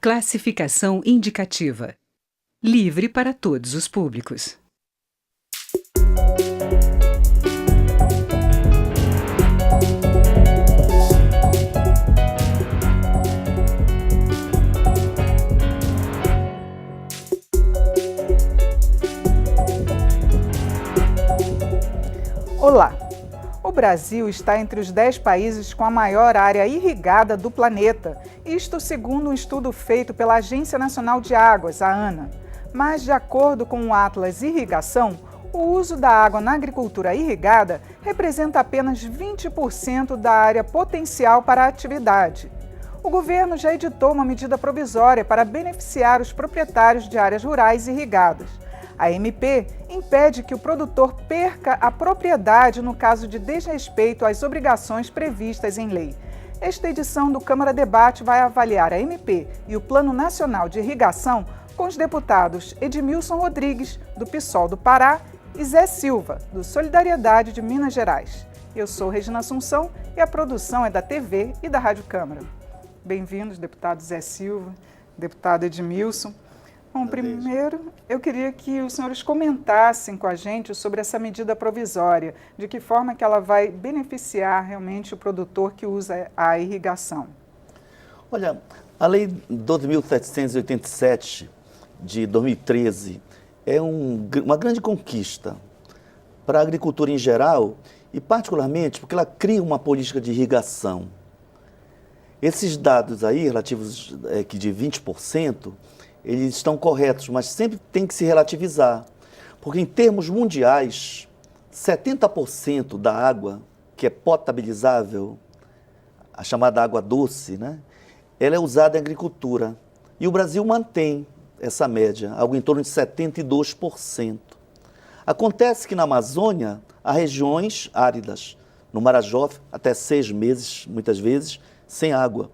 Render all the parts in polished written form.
Classificação indicativa. Livre para todos os públicos. Olá! O Brasil está entre os 10 países com a maior área irrigada do planeta, isto segundo um estudo feito pela Agência Nacional de Águas, a ANA. Mas, de acordo com o Atlas Irrigação, o uso da água na agricultura irrigada representa apenas 20% da área potencial para a atividade. O governo já editou uma medida provisória para beneficiar os proprietários de áreas rurais irrigadas. A MP impede que o produtor perca a propriedade no caso de desrespeito às obrigações previstas em lei. Esta edição do Câmara Debate vai avaliar a MP e o Plano Nacional de Irrigação com os deputados Edmilson Rodrigues, do PSOL do Pará, e Zé Silva, do Solidariedade de Minas Gerais. Eu sou Regina Assunção e a produção é da TV e da Rádio Câmara. Bem-vindos, deputado Zé Silva, deputado Edmilson. Bom, primeiro, eu queria que os senhores comentassem com a gente sobre essa medida provisória, de que forma que ela vai beneficiar realmente o produtor que usa a irrigação. Olha, a Lei 12.787 de 2013 é uma grande conquista para a agricultura em geral e particularmente porque ela cria uma política de irrigação. Esses dados aí, relativos de 20%, eles estão corretos, mas sempre tem que se relativizar, porque em termos mundiais, 70% da água que é potabilizável, a chamada água doce, né, ela é usada em agricultura. E o Brasil mantém essa média, algo em torno de 72%. Acontece que na Amazônia há regiões áridas, no Marajó até 6 meses, muitas vezes, sem água.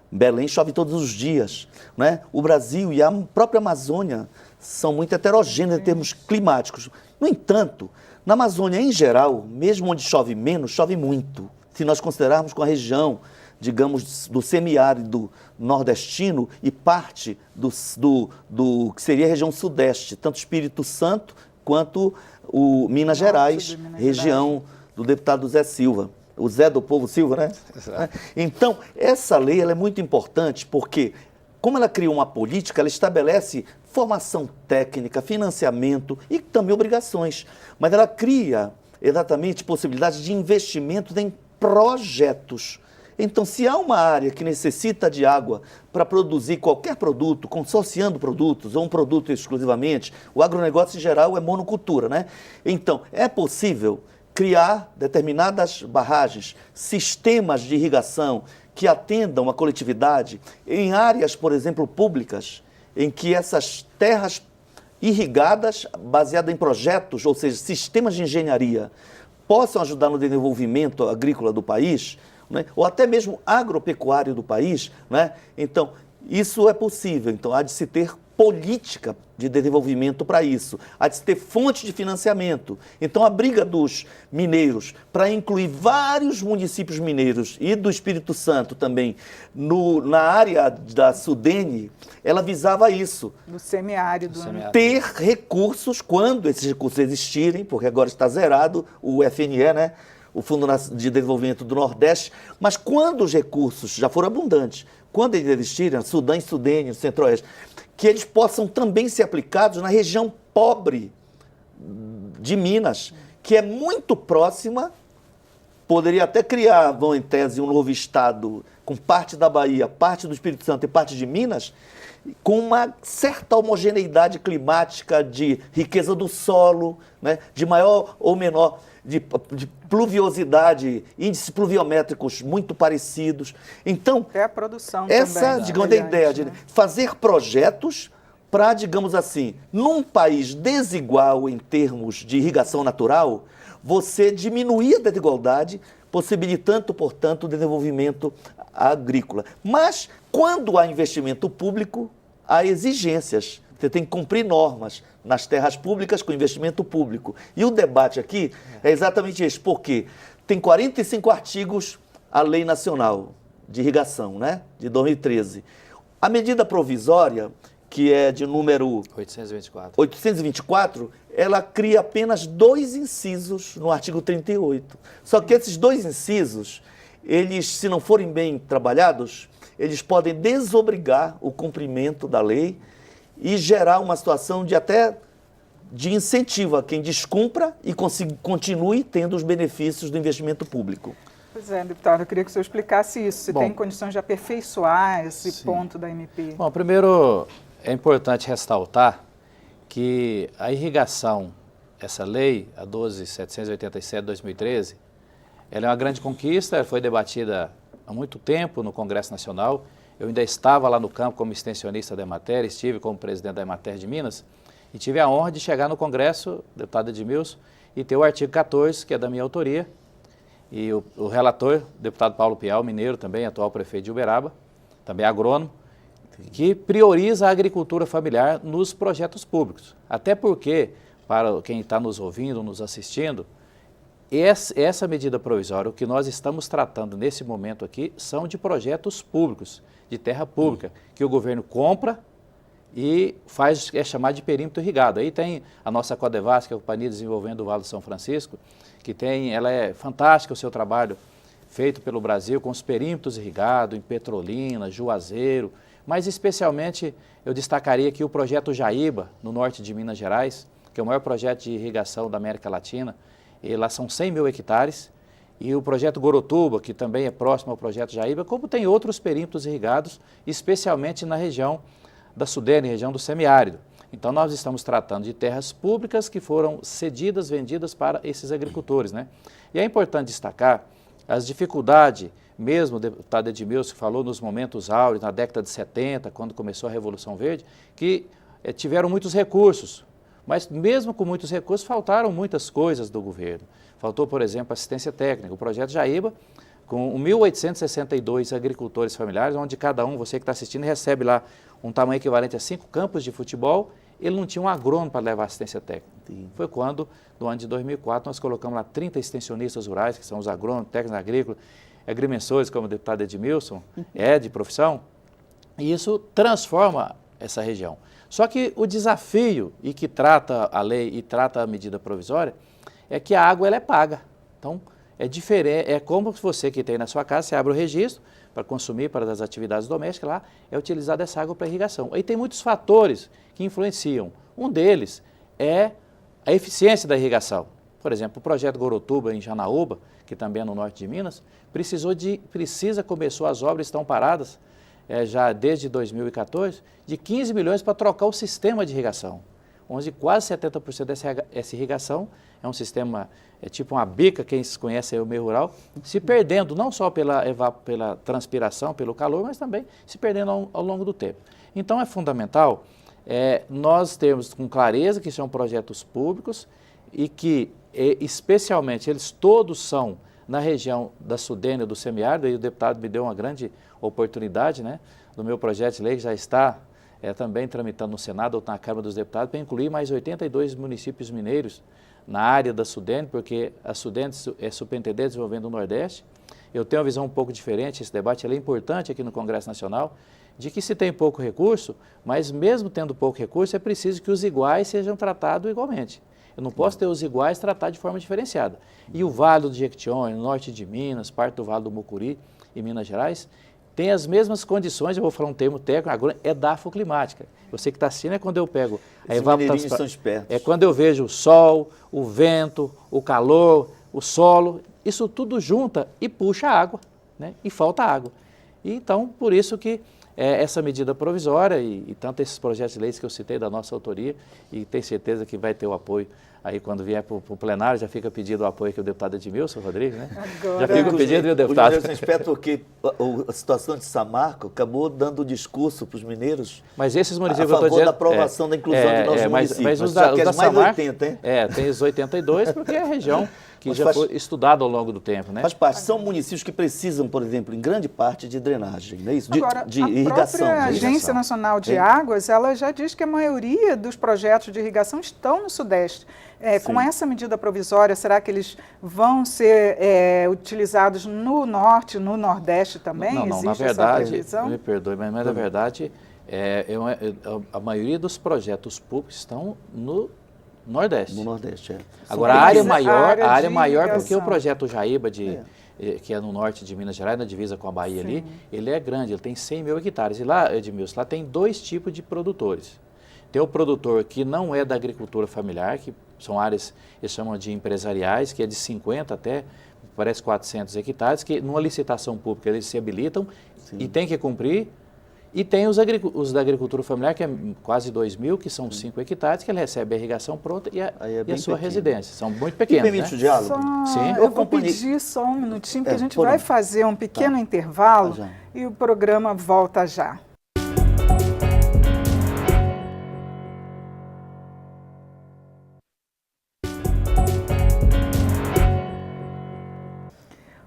Belém chove todos os dias, né? O Brasil e a própria Amazônia são muito heterogêneos em termos climáticos. No entanto, na Amazônia em geral, mesmo onde chove menos, chove muito. Se nós considerarmos com a região, digamos, do semiárido nordestino e parte do que seria a região sudeste, tanto Espírito Santo quanto o Minas Gerais, região do deputado Zé Silva. O Zé do Povo Silva, né? Exato. Então, essa lei ela é muito importante porque, como ela cria uma política, ela estabelece formação técnica, financiamento e também obrigações. Mas ela cria exatamente possibilidades de investimento em projetos. Então, se há uma área que necessita de água para produzir qualquer produto, consorciando produtos ou um produto exclusivamente, o agronegócio em geral é monocultura, né? Então, é possível criar determinadas barragens, sistemas de irrigação que atendam a coletividade em áreas, por exemplo, públicas, em que essas terras irrigadas, baseadas em projetos, ou seja, sistemas de engenharia, possam ajudar no desenvolvimento agrícola do país, né? Ou até mesmo agropecuário do país, né? Então, isso é possível. Então, há de se ter política de desenvolvimento para isso, há de se ter fonte de financiamento. Então, a briga dos mineiros para incluir vários municípios mineiros e do Espírito Santo também na área da Sudene, ela visava isso. Do semiárido. Ter recursos, quando esses recursos existirem, porque agora está zerado o FNE, né? O Fundo de Desenvolvimento do Nordeste, mas quando os recursos já forem abundantes, quando eles existirem, Sudã e Sudene, Centro-Oeste, que eles possam também ser aplicados na região pobre de Minas, que é muito próxima, poderia até criar, vão em tese, um novo estado com parte da Bahia, parte do Espírito Santo e parte de Minas, com uma certa homogeneidade climática de riqueza do solo, né, de maior ou menor de pluviosidade, índices pluviométricos muito parecidos. Então, até a produção essa, também, digamos, é a ideia de fazer projetos para, digamos assim, num país desigual em termos de irrigação natural, você diminuir a desigualdade, possibilitando, portanto, o desenvolvimento agrícola. Mas, quando há investimento público, há exigências. Você tem que cumprir normas nas terras públicas com investimento público. E o debate aqui é exatamente esse, porque tem 45 artigos a Lei Nacional de Irrigação, né, de 2013. A medida provisória, que é de número 824, ela cria apenas 2 incisos no artigo 38. Só que esses 2 incisos, eles, se não forem bem trabalhados, eles podem desobrigar o cumprimento da lei e gerar uma situação de incentivo a quem descumpra e continue tendo os benefícios do investimento público. Pois é, deputado, eu queria que o senhor explicasse isso, se tem condições de aperfeiçoar esse ponto da MP. Bom, primeiro é importante ressaltar que a irrigação, essa lei, a 12.787 de 2013, ela é uma grande conquista, ela foi debatida há muito tempo no Congresso Nacional. Eu ainda estava lá no campo como extensionista da Emater, estive como presidente da Emater de Minas, e tive a honra de chegar no Congresso, deputado Edmilson, e ter o artigo 14, que é da minha autoria, e o relator, deputado Paulo Pial, mineiro também, atual prefeito de Uberaba, também agrônomo, que prioriza a agricultura familiar nos projetos públicos. Até porque, para quem está nos ouvindo, nos assistindo, essa medida provisória, o que nós estamos tratando nesse momento aqui, são de projetos públicos, de terra pública, que o governo compra e faz, é chamado de perímetro irrigado. Aí tem a nossa Codevas, que é a Companhia Desenvolvendo o Vale do São Francisco, que ela é fantástica o seu trabalho feito pelo Brasil com os perímetros irrigados em Petrolina, Juazeiro, mas especialmente eu destacaria aqui o projeto Jaíba, no norte de Minas Gerais, que é o maior projeto de irrigação da América Latina, e lá são 100 mil hectares, e o projeto Gorotuba, que também é próximo ao projeto Jaíba, como tem outros perímetros irrigados, especialmente na região da Sudene, região do semiárido. Então, nós estamos tratando de terras públicas que foram cedidas, vendidas para esses agricultores, né? E é importante destacar as dificuldades, mesmo o deputado Edmilson falou nos momentos áureos, na década de 70, quando começou a Revolução Verde, que tiveram muitos recursos, mas mesmo com muitos recursos, faltaram muitas coisas do governo. Faltou, por exemplo, assistência técnica. O projeto Jaíba, com 1.862 agricultores familiares, onde cada um, você que está assistindo, recebe lá um tamanho equivalente a 5 campos de futebol, ele não tinha um agrônomo para levar assistência técnica. Sim. Foi quando, no ano de 2004, nós colocamos lá 30 extensionistas rurais, que são os agrônomos, técnicos agrícolas, agrimensores, como o deputado Edmilson, de profissão, e isso transforma essa região. Só que o desafio, e que trata a lei e trata a medida provisória, é que a água ela é paga. Então, é diferente, é como se você que tem na sua casa, você abre o registro para consumir para as atividades domésticas, lá é utilizada essa água para irrigação. Aí tem muitos fatores que influenciam. Um deles é a eficiência da irrigação. Por exemplo, o projeto Gorotuba em Janaúba, que também é no norte de Minas, começou as obras, estão paradas, já desde 2014, de 15 milhões para trocar o sistema de irrigação, onde quase 70% dessa irrigação é um sistema, tipo uma bica, quem conhece aí o meio rural, se perdendo não só pela transpiração, pelo calor, mas também se perdendo ao longo do tempo. Então é fundamental nós termos com clareza que são projetos públicos e que, especialmente, eles todos são na região da Sudene, do semiárido, e o deputado me deu uma grande oportunidade, né, no meu projeto de lei, que já está também tramitando no Senado ou na Câmara dos Deputados, para incluir mais 82 municípios mineiros na área da Sudene, porque a Sudene é Superintendente Desenvolvendo o Nordeste. Eu tenho uma visão um pouco diferente, esse debate é importante aqui no Congresso Nacional, de que se tem pouco recurso, mas mesmo tendo pouco recurso, é preciso que os iguais sejam tratados igualmente. Eu não posso ter os iguais tratados de forma diferenciada. E o Vale do Jequitinhonha, no norte de Minas, parte do Vale do Mucuri, em Minas Gerais, tem as mesmas condições, eu vou falar um termo técnico, agora é dafoclimática. Você que está assistindo é quando eu pego a evapotranspiração. É quando eu vejo o sol, o vento, o calor, o solo, isso tudo junta e puxa água, né? E falta água. E então, por isso que essa medida provisória e tanto esses projetos de leis que eu citei da nossa autoria, e tenho certeza que vai ter o apoio aí quando vier para o plenário, já fica pedido o apoio aqui do deputado Edmilson Rodrigues, né? Agora, já fica pedido, viu, deputado? Eu respeito porque a situação de Samarco acabou dando discurso para os mineiros, mas esses municípios, a favor da aprovação da inclusão de novos municípios. Mas os da mais Samarco, 80, hein? tem os 82, porque é a região que já foi estudado ao longo do tempo, né? Faz parte. São municípios que precisam, por exemplo, em grande parte de drenagem, não é isso? Agora, De a irrigação. própria De irrigação. Agência Nacional de Águas, ela já diz que a maioria dos projetos de irrigação estão no Sudeste. Com essa medida provisória, será que eles vão ser utilizados no Norte, no Nordeste também? Não, na verdade, me perdoe, mas na verdade, a maioria dos projetos públicos estão no Nordeste. No Nordeste, Agora, a área maior, porque irrigação. o projeto Jaíba, que é no norte de Minas Gerais, na divisa com a Bahia ali, ele é grande, ele tem 100 mil hectares. E lá, Edmilson, lá tem 2 tipos de produtores. Tem o produtor que não é da agricultura familiar, que são áreas, eles chamam de empresariais, que é de 50 até, parece 400 hectares, que numa licitação pública eles se habilitam e tem que cumprir. E tem os da agricultura familiar, que é quase 2 mil, que são 5 hectares, que ele recebe a irrigação pronta e a sua residência. São muito pequenos, me permite o diálogo? Sim. Eu vou pedir só um minutinho, porque a gente vai fazer um pequeno intervalo e o programa volta já.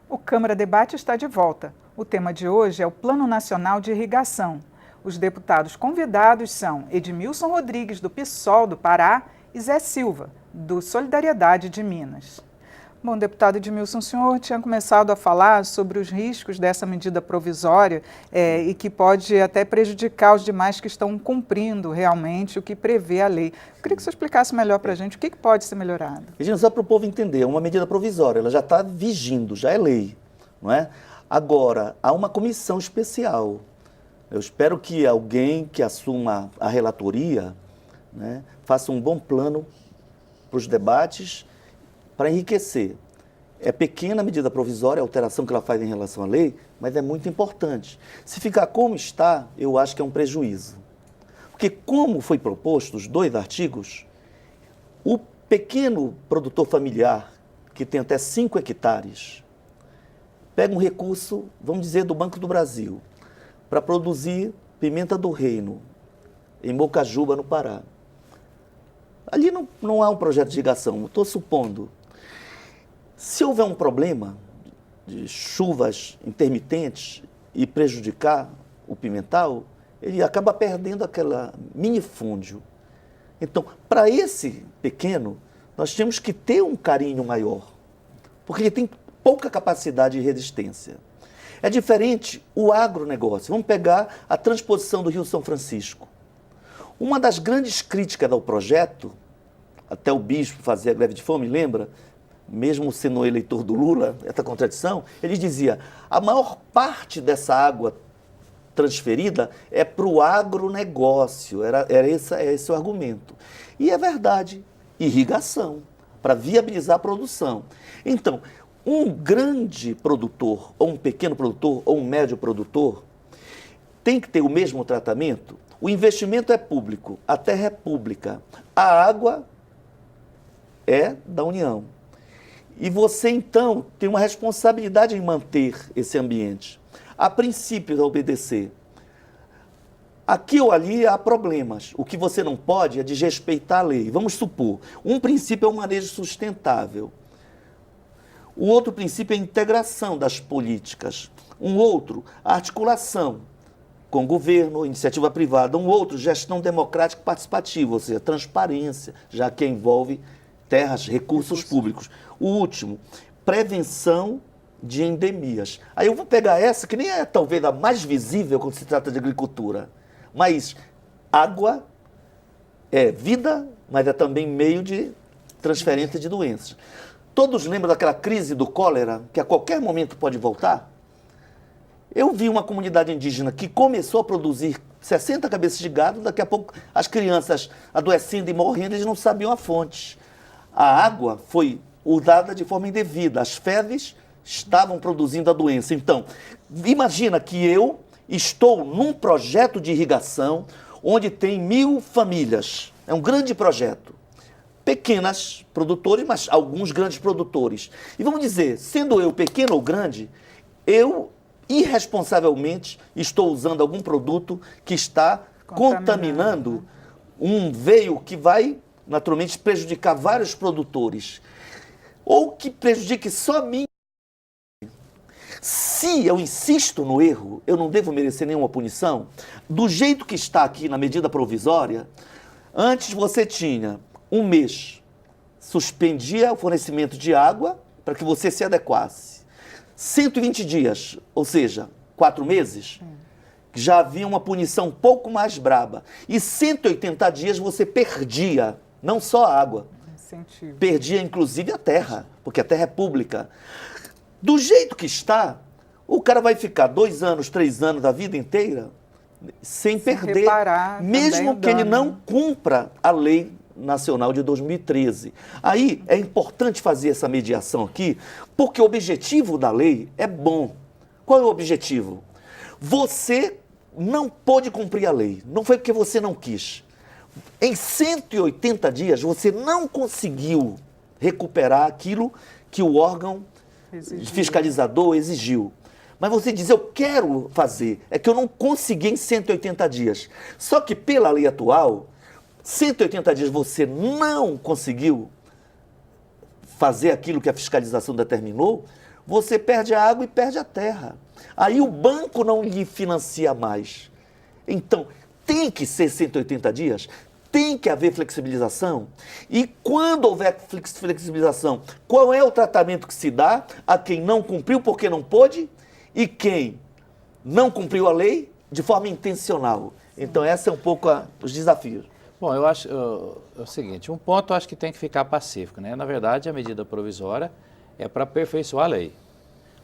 O Câmara Debate está de volta. O tema de hoje é o Plano Nacional de Irrigação. Os deputados convidados são Edmilson Rodrigues, do PSOL do Pará, e Zé Silva, do Solidariedade de Minas. Bom, deputado Edmilson, o senhor tinha começado a falar sobre os riscos dessa medida provisória e que pode até prejudicar os demais que estão cumprindo realmente o que prevê a lei. Eu queria que o senhor explicasse melhor para a gente o que pode ser melhorado. Regina, só para o povo entender, é uma medida provisória, ela já está vigindo, já é lei, não é? Agora, há uma comissão especial. Eu espero que alguém que assuma a relatoria, né, faça um bom plano para os debates, para enriquecer. É pequena a medida provisória, a alteração que ela faz em relação à lei, mas é muito importante. Se ficar como está, eu acho que é um prejuízo. Porque como foi proposto, os 2 artigos, o pequeno produtor familiar, que tem até 5 hectares, pega um recurso, vamos dizer, do Banco do Brasil, para produzir pimenta do reino, em Bocajuba, no Pará. Ali não há um projeto de irrigação, estou supondo. Se houver um problema de chuvas intermitentes e prejudicar o pimental, ele acaba perdendo aquela minifúndio. Então, para esse pequeno, nós temos que ter um carinho maior, porque ele tem pouca capacidade de resistência. É diferente o agronegócio. Vamos pegar a transposição do Rio São Francisco. Uma das grandes críticas ao projeto, até o bispo fazia greve de fome, lembra? Mesmo sendo eleitor do Lula, essa contradição, ele dizia, a maior parte dessa água transferida é para o agronegócio, era esse o argumento. E é verdade, irrigação, para viabilizar a produção. Então, um grande produtor, ou um pequeno produtor, ou um médio produtor, tem que ter o mesmo tratamento. O investimento é público, a terra é pública, a água é da União. E você, então, tem uma responsabilidade em manter esse ambiente. Há princípios a obedecer. Aqui ou ali há problemas. O que você não pode é desrespeitar a lei. Vamos supor, um princípio é o manejo sustentável. O outro princípio é a integração das políticas. Um outro, a articulação com o governo, iniciativa privada. Um outro, gestão democrática participativa, ou seja, transparência, já que envolve terras, recursos públicos. O último, prevenção de endemias. Aí eu vou pegar essa, que nem é talvez a mais visível quando se trata de agricultura, mas água é vida, mas é também meio de transferência de doenças. Todos lembram daquela crise do cólera, que a qualquer momento pode voltar? Eu vi uma comunidade indígena que começou a produzir 60 cabeças de gado, daqui a pouco as crianças adoecendo e morrendo, eles não sabiam a fonte. A água foi usada de forma indevida, as fezes estavam produzindo a doença. Então, imagina que eu estou num projeto de irrigação onde tem 1000 famílias, é um grande projeto. Pequenas produtores, mas alguns grandes produtores. E vamos dizer, sendo eu pequeno ou grande, eu irresponsavelmente estou usando algum produto que está contaminando um veio que vai naturalmente prejudicar vários produtores. ou que prejudique só a mim. Se eu insisto no erro, eu não devo merecer nenhuma punição. Do jeito que está aqui na medida provisória, antes você tinha um mês, suspendia o fornecimento de água para que você se adequasse. 120 dias, ou seja, 4 meses, já havia uma punição um pouco mais braba. E 180 dias você perdia, não só a água, perdia inclusive a terra, porque a terra é pública. Do jeito que está, o cara vai ficar 2 anos, 3 anos da vida inteira sem perder, mesmo que ele não cumpra a lei nacional de 2013. Aí é importante fazer essa mediação aqui, porque o objetivo da lei é bom. Qual é o objetivo? Você não pôde cumprir a lei, não foi porque você não quis. Em 180 dias você não conseguiu recuperar aquilo que o órgão fiscalizador exigiu. Mas você diz, eu quero fazer, é que eu não consegui em 180 dias. Só que pela lei atual, 180 dias você não conseguiu fazer aquilo que a fiscalização determinou, você perde a água e perde a terra. Aí o banco não lhe financia mais. Então, tem que ser 180 dias, tem que haver flexibilização. E quando houver flexibilização, qual é o tratamento que se dá a quem não cumpriu porque não pôde e quem não cumpriu a lei de forma intencional? Então, esses são um pouco os desafios. Bom, eu acho é o seguinte, um ponto eu acho que tem que ficar pacífico, né? Na verdade, a medida provisória é para aperfeiçoar a lei.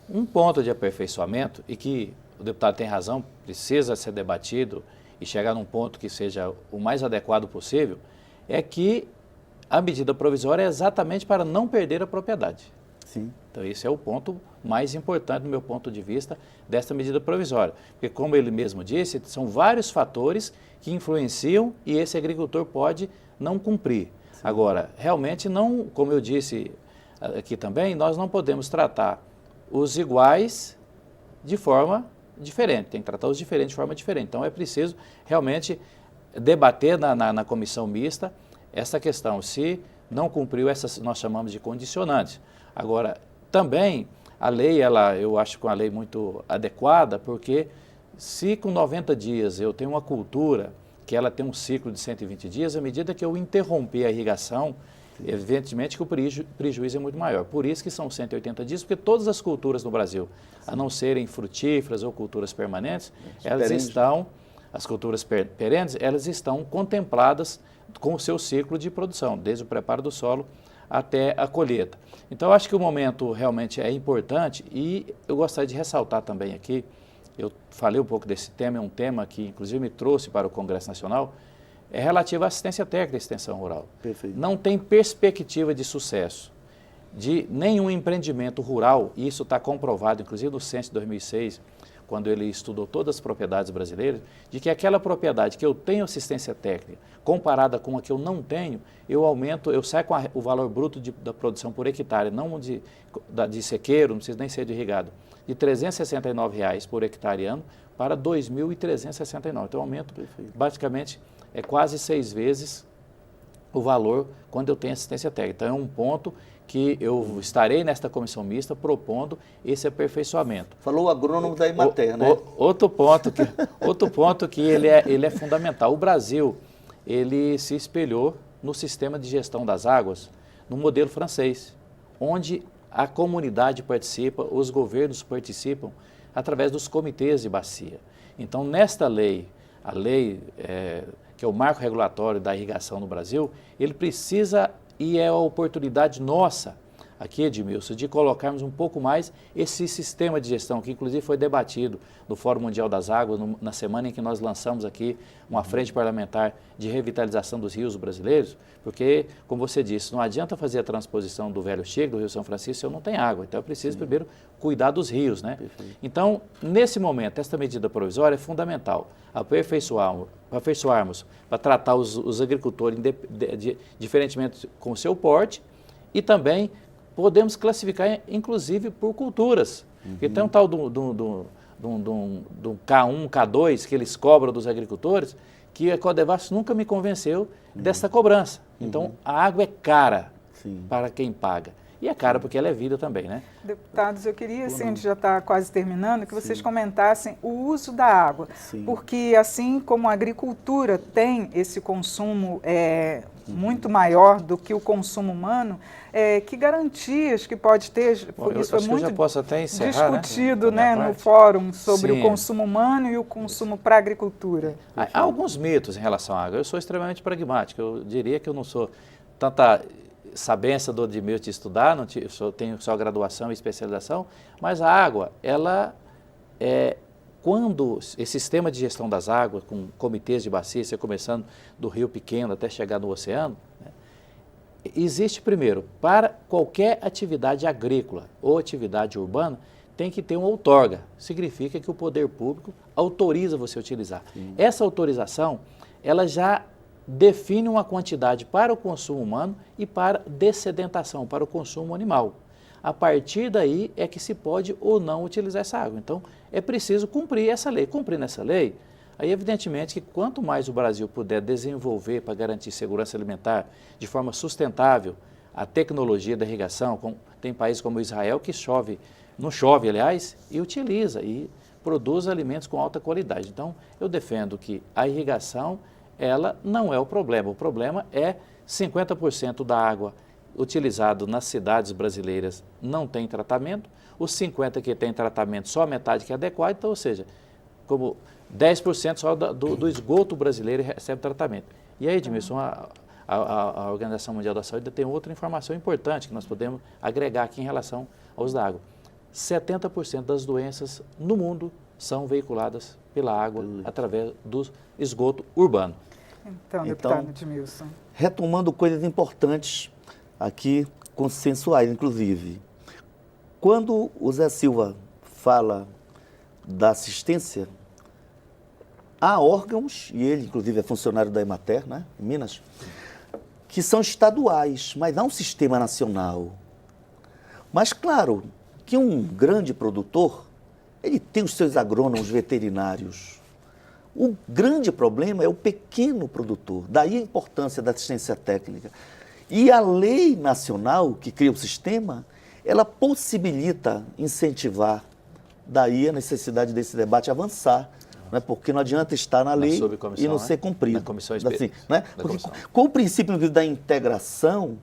Um ponto de aperfeiçoamento, e que o deputado tem razão, precisa ser debatido e chegar num ponto que seja o mais adequado possível, é que a medida provisória é exatamente para não perder a propriedade. Sim. Então, esse é o ponto mais importante, do meu ponto de vista, desta medida provisória. Porque, como ele mesmo disse, são vários fatores que influenciam e esse agricultor pode não cumprir. Sim. Agora, realmente não, como eu disse aqui também, nós não podemos tratar os iguais de forma diferente, tem que tratar os diferentes de forma diferente. Então, é preciso realmente debater na comissão mista essa questão, se não cumpriu essas, nós chamamos de condicionantes. Agora, também, a lei, eu acho que é uma lei muito adequada, porque se com 90 dias eu tenho uma cultura que ela tem um ciclo de 120 dias, à medida que eu interromper a irrigação, evidentemente que o prejuízo é muito maior. Por isso que são 180 dias, porque todas as culturas no Brasil, a não serem frutíferas ou culturas permanentes, elas estão, as culturas perenes, elas estão contempladas com o seu ciclo de produção, desde o preparo do solo até a colheita. Então, eu acho que o momento realmente é importante e eu gostaria de ressaltar também aqui, eu falei um pouco desse tema, é um tema que inclusive me trouxe para o Congresso Nacional, é relativo à assistência técnica e extensão rural. Perfeito. Não tem perspectiva de sucesso de nenhum empreendimento rural, e isso está comprovado, inclusive no Censo de 2006, quando ele estudou todas as propriedades brasileiras, de que aquela propriedade que eu tenho assistência técnica, comparada com a que eu não tenho, eu aumento, eu saio com o valor bruto da produção por hectare, não de sequeiro, não precisa nem ser de irrigado, de R$ 369 por hectare ano para R$ 2.369. Então, aumento basicamente é quase 6 vezes o valor quando eu tenho assistência técnica. Então, é um ponto que eu estarei nesta comissão mista propondo esse aperfeiçoamento. Falou o agrônomo da Emater, né? Outro ponto que ele é fundamental. O Brasil, ele se espelhou no sistema de gestão das águas, no modelo francês, onde a comunidade participa, os governos participam através dos comitês de bacia. Então, nesta lei, a lei que é o marco regulatório da irrigação no Brasil, ele precisa, e é a oportunidade nossa, aqui, Edmilson, de colocarmos um pouco mais esse sistema de gestão, que inclusive foi debatido no Fórum Mundial das Águas, na semana em que nós lançamos aqui uma frente parlamentar de revitalização dos rios brasileiros, porque, como você disse, não adianta fazer a transposição do Velho Chico, do Rio São Francisco, se eu não tenho água. Então, eu preciso primeiro cuidar dos rios, né? Perfeito. Então, nesse momento, esta medida provisória é fundamental, aperfeiçoarmos para tratar os agricultores diferentemente com o seu porte e também podemos classificar, inclusive, por culturas. Porque tem um tal do K1, K2 que eles cobram dos agricultores, que a Codevasf nunca me convenceu dessa cobrança. Então, a água é cara para quem paga. E é cara porque ela é vida também, né? Deputados, eu queria, assim, a gente já está quase terminando, que vocês comentassem o uso da água. Sim. Porque, assim como a agricultura tem esse consumo muito maior do que o consumo humano, que garantias que pode ter, Bom, isso foi acho que muito eu já posso até encerrar, discutido, né, no parte. fórum sobre Sim. o consumo humano e o consumo para a agricultura. Há alguns mitos em relação à água. Eu sou extremamente pragmático. Eu diria que eu não sou tanta sabençador de meio de estudar, tenho só graduação e especialização, mas a água, ela quando esse sistema de gestão das águas, com comitês de bacia, começando do rio pequeno até chegar no oceano, né, existe primeiro, para qualquer atividade agrícola ou atividade urbana, tem que ter uma outorga. Significa que o poder público autoriza você a utilizar. Essa autorização, ela já define uma quantidade para o consumo humano e para dessedentação, para o consumo animal. A partir daí é que se pode ou não utilizar essa água. Então, é preciso cumprir essa lei. Cumprindo essa lei, aí evidentemente que quanto mais o Brasil puder desenvolver para garantir segurança alimentar de forma sustentável a tecnologia da irrigação, tem países como Israel que não chove, aliás, e utiliza e produz alimentos com alta qualidade. Então, eu defendo que a irrigação, ela não é o problema é 50% da água utilizado nas cidades brasileiras não tem tratamento, os 50% que tem tratamento, só a metade que é adequado, então, ou seja, como 10% só do esgoto brasileiro recebe tratamento. E aí, Edmilson, a Organização Mundial da Saúde tem outra informação importante que nós podemos agregar aqui em relação ao uso da água. 70% das doenças no mundo são veiculadas pela água através do esgoto urbano. Então, deputado Edmilson. Retomando coisas importantes aqui, consensuais, inclusive. Quando o Zé Silva fala da assistência, há órgãos, e ele, inclusive, é funcionário da Emater, né, em Minas, que são estaduais, mas há um sistema nacional. Mas, claro, que um grande produtor, ele tem os seus agrônomos veterinários. O grande problema é o pequeno produtor, daí a importância da assistência técnica. E a lei nacional que cria o sistema, ela possibilita incentivar, daí a necessidade desse debate avançar, né? Porque não adianta estar na lei e não ser cumprido. Na comissão assim, né? Porque comissão. com o princípio da integração,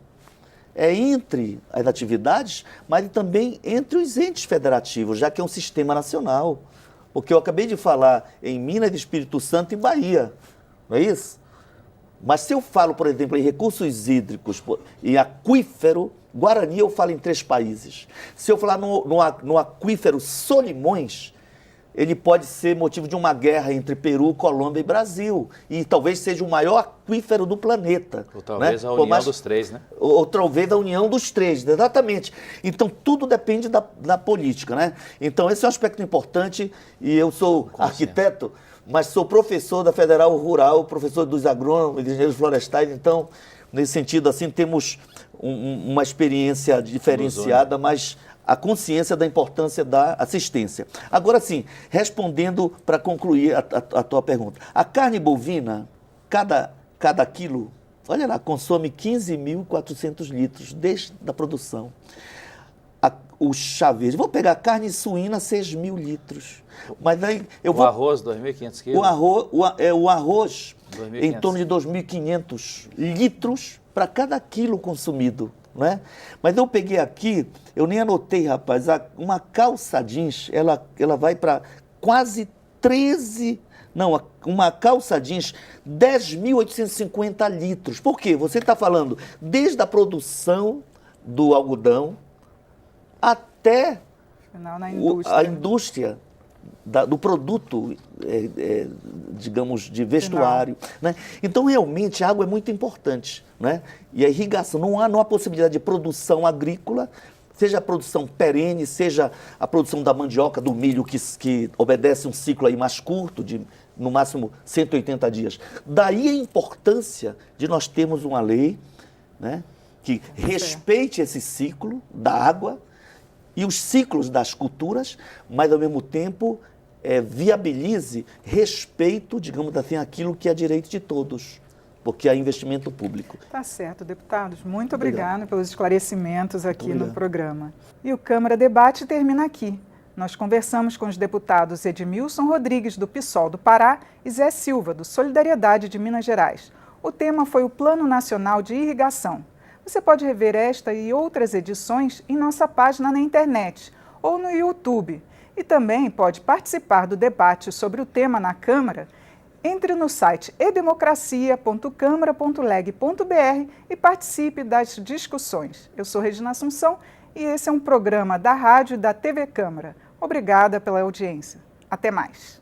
entre as atividades, mas também entre os entes federativos, já que é um sistema nacional. Porque eu acabei de falar em Minas, Espírito Santo e Bahia, não é isso? Mas se eu falo, por exemplo, em recursos hídricos, em aquífero, Guarani eu falo em 3 países. Se eu falar no aquífero Solimões, ele pode ser motivo de uma guerra entre Peru, Colômbia e Brasil. E talvez seja o maior aquífero do planeta. Ou talvez, né, a união dos 3, né? Ou talvez a união dos 3, exatamente. Então, tudo depende da política, né? Então, esse é um aspecto importante. E eu sou arquiteto, mas sou professor da Federal Rural, professor dos agrônomos, de engenheiros florestais. Então, nesse sentido, assim, temos uma experiência diferenciada, mas a consciência da importância da assistência. Agora sim, respondendo para concluir a tua pergunta. A carne bovina, cada quilo, olha lá, consome 15.400 litros desde a produção. O chá verde, vou pegar a carne suína, 6.000 litros. Mas aí eu vou... arroz, 2.500 quilos? O arroz 2.500. Em torno de 2.500 litros para cada quilo consumido. Né? Mas eu peguei aqui, eu nem anotei, rapaz, uma calça jeans, ela vai para quase 13... Não, uma calça jeans, 10.850 litros. Por quê? Você está falando desde a produção do algodão até a indústria do produto, digamos, de vestuário. Né? Então, realmente, a água é muito importante. Né? E a irrigação, não há possibilidade de produção agrícola, seja a produção perene, seja a produção da mandioca, do milho, que obedece um ciclo aí mais curto, de no máximo 180 dias. Daí a importância de nós termos uma lei, né, que respeite esse ciclo da água e os ciclos das culturas, mas ao mesmo tempo viabilize respeito, digamos assim, àquilo que é direito de todos. porque há investimento público. Tá certo, deputados. Muito Obrigado. obrigada pelos esclarecimentos aqui Obrigado. no programa. E o Câmara Debate termina aqui. Nós conversamos com os deputados Edmilson Rodrigues, do PSOL do Pará, e Zé Silva, do Solidariedade de Minas Gerais. O tema foi o Plano Nacional de Irrigação. Você pode rever esta e outras edições em nossa página na internet ou no YouTube. E também pode participar do debate sobre o tema na Câmara. Entre no site edemocracia.câmara.leg.br e participe das discussões. Eu sou Regina Assunção e esse é um programa da Rádio e da TV Câmara. Obrigada pela audiência. Até mais.